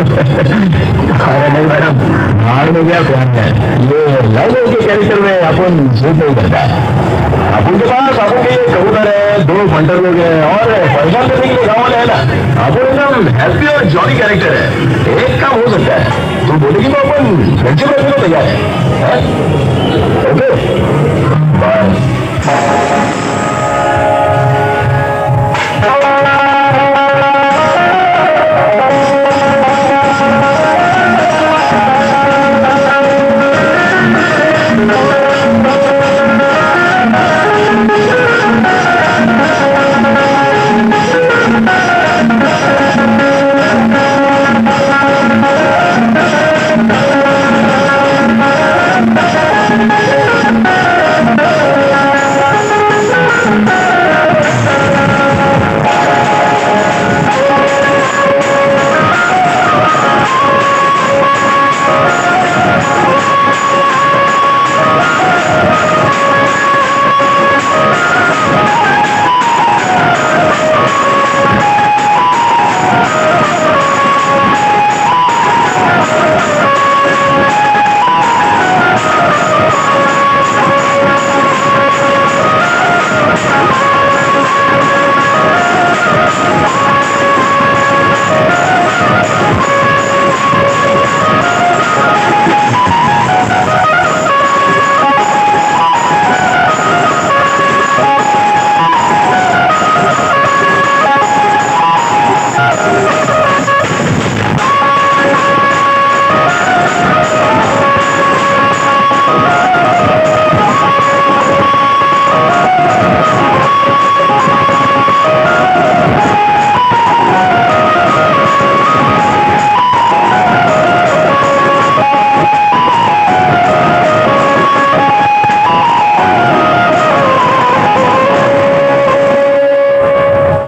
अरे नहीं मैडम, भाड़ में क्या प्लान है, ये लव के कैरेक्टर में अपन सूट नहीं करता। अपन के पास अपन के कबूतर है, दो फंटर लोग हैं और परेशान करने के लिए गाँव वाले है ना। अपन एकदम हैप्पी और जॉली कैरेक्टर है। एक काम हो सकता है, तू बोलेगी तो अपन फ्रेंडशिप रखने को तैयार है। Okay bye.